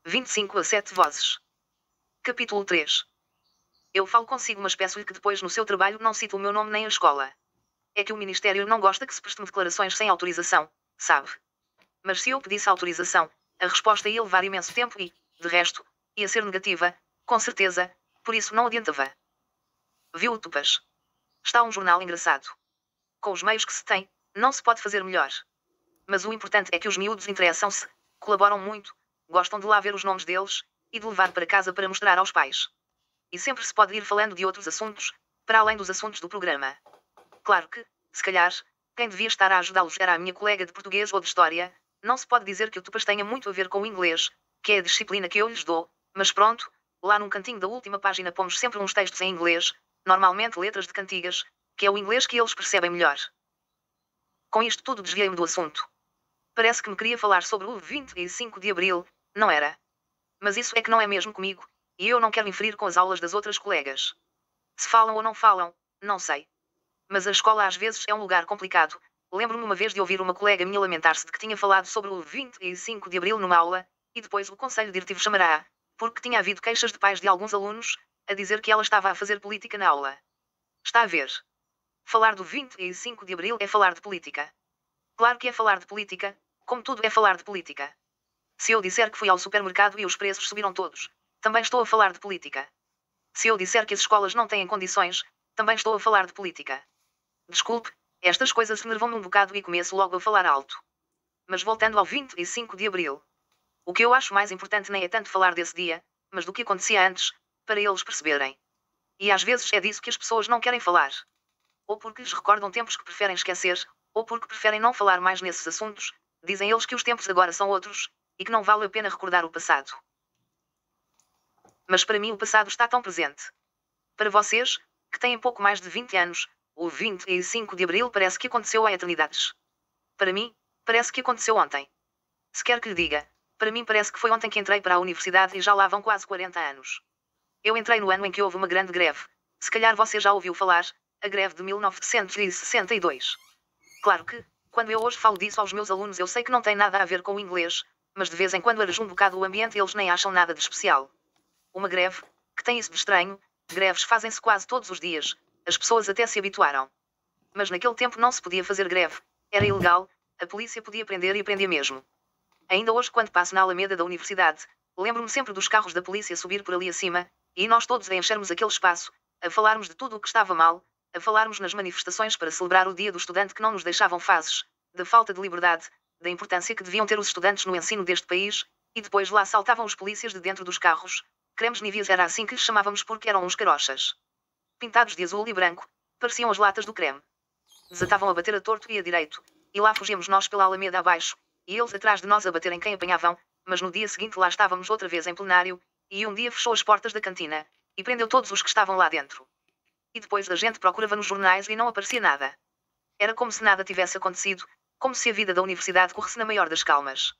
25 a 7 vozes. Capítulo 3. Eu falo consigo, mas peço-lhe que depois no seu trabalho não cite o meu nome nem a escola. É que o Ministério não gosta que se prestem declarações sem autorização, sabe? Mas se eu pedisse autorização, a resposta ia levar imenso tempo e, de resto, ia ser negativa, com certeza, por isso não adiantava. Viu o Tupas? Está um jornal engraçado. Com os meios que se tem, não se pode fazer melhor. Mas o importante é que os miúdos interessam-se, colaboram muito, gostam de lá ver os nomes deles, e de levar para casa para mostrar aos pais. E sempre se pode ir falando de outros assuntos, para além dos assuntos do programa. Claro que, se calhar, quem devia estar a ajudá-los era a minha colega de português ou de história. Não se pode dizer que o Tupas tenha muito a ver com o inglês, que é a disciplina que eu lhes dou, mas pronto, lá num cantinho da última página pomos sempre uns textos em inglês, normalmente letras de cantigas, que é o inglês que eles percebem melhor. Com isto tudo desviei-me do assunto. Parece que me queria falar sobre o 25 de Abril, não era? Mas isso é que não é mesmo comigo, e eu não quero inferir com as aulas das outras colegas. Se falam ou não falam, não sei. Mas a escola às vezes é um lugar complicado. Lembro-me uma vez de ouvir uma colega minha lamentar-se de que tinha falado sobre o 25 de Abril numa aula, e depois o conselho diretivo chamará, porque tinha havido queixas de pais de alguns alunos, a dizer que ela estava a fazer política na aula. Está a ver? Falar do 25 de Abril é falar de política. Claro que é falar de política, como tudo é falar de política. Se eu disser que fui ao supermercado e os preços subiram todos, também estou a falar de política. Se eu disser que as escolas não têm condições, também estou a falar de política. Desculpe, estas coisas enervam-me um bocado e começo logo a falar alto. Mas voltando ao 25 de Abril. O que eu acho mais importante nem é tanto falar desse dia, mas do que acontecia antes, para eles perceberem. E às vezes é disso que as pessoas não querem falar. Ou porque lhes recordam tempos que preferem esquecer, ou porque preferem não falar mais nesses assuntos, dizem eles que os tempos agora são outros, e que não vale a pena recordar o passado. Mas para mim o passado está tão presente. Para vocês, que têm pouco mais de 20 anos, o 25 de Abril parece que aconteceu há eternidades. Para mim, parece que aconteceu ontem. Se quer que lhe diga, para mim parece que foi ontem que entrei para a universidade e já lá vão quase 40 anos. Eu entrei no ano em que houve uma grande greve. Se calhar você já ouviu falar, a greve de 1962. Claro que, quando eu hoje falo disso aos meus alunos eu sei que não tem nada a ver com o inglês, mas de vez em quando arejo um bocado o ambiente e eles nem acham nada de especial. Uma greve, que tem isso de estranho, greves fazem-se quase todos os dias, as pessoas até se habituaram. Mas naquele tempo não se podia fazer greve, era ilegal, a polícia podia prender e prendia mesmo. Ainda hoje quando passo na Alameda da universidade, lembro-me sempre dos carros da polícia subir por ali acima, e nós todos a enchermos aquele espaço, a falarmos de tudo o que estava mal, a falarmos nas manifestações para celebrar o dia do estudante que não nos deixavam fazes, da falta de liberdade, da importância que deviam ter os estudantes no ensino deste país, e depois lá saltavam os polícias de dentro dos carros, cremes níveis era assim que lhes chamávamos porque eram uns carochas. Pintados de azul e branco, pareciam as latas do creme. Desatavam a bater a torto e a direito, e lá fugíamos nós pela Alameda abaixo, e eles atrás de nós a baterem quem apanhavam, mas no dia seguinte lá estávamos outra vez em plenário, e um dia fechou as portas da cantina, e prendeu todos os que estavam lá dentro. E depois a gente procurava nos jornais e não aparecia nada. Era como se nada tivesse acontecido, como se a vida da universidade corresse na maior das calmas.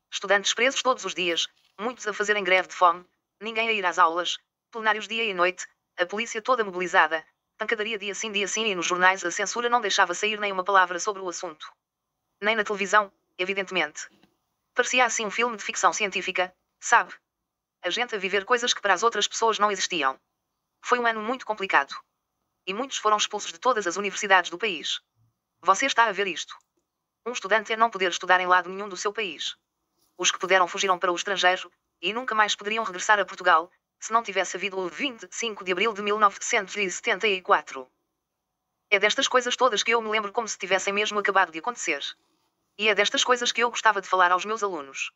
Estudantes presos todos os dias, muitos a fazerem greve de fome, ninguém a ir às aulas, plenários dia e noite, a polícia toda mobilizada, pancadaria dia sim e nos jornais a censura não deixava sair nem uma palavra sobre o assunto. Nem na televisão, evidentemente. Parecia assim um filme de ficção científica, sabe? A gente a viver coisas que para as outras pessoas não existiam. Foi um ano muito complicado. E muitos foram expulsos de todas as universidades do país. Você está a ver isto. Um estudante é não poder estudar em lado nenhum do seu país. Os que puderam fugiram para o estrangeiro, e nunca mais poderiam regressar a Portugal, se não tivesse havido o 25 de Abril de 1974. É destas coisas todas que eu me lembro como se tivessem mesmo acabado de acontecer. E é destas coisas que eu gostava de falar aos meus alunos.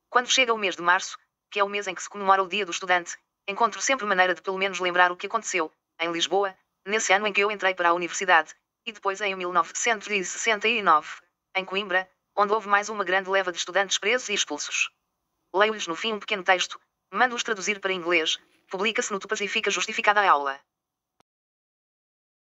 Quando chega o mês de março, que é o mês em que se comemora o Dia do Estudante, encontro sempre maneira de pelo menos lembrar o que aconteceu, em Lisboa, nesse ano em que eu entrei para a universidade, e depois em 1969, em Coimbra, onde houve mais uma grande leva de estudantes presos e expulsos. Leio-lhes no fim um pequeno texto, mando-os traduzir para inglês, publica-se no Tupas e fica justificada a aula.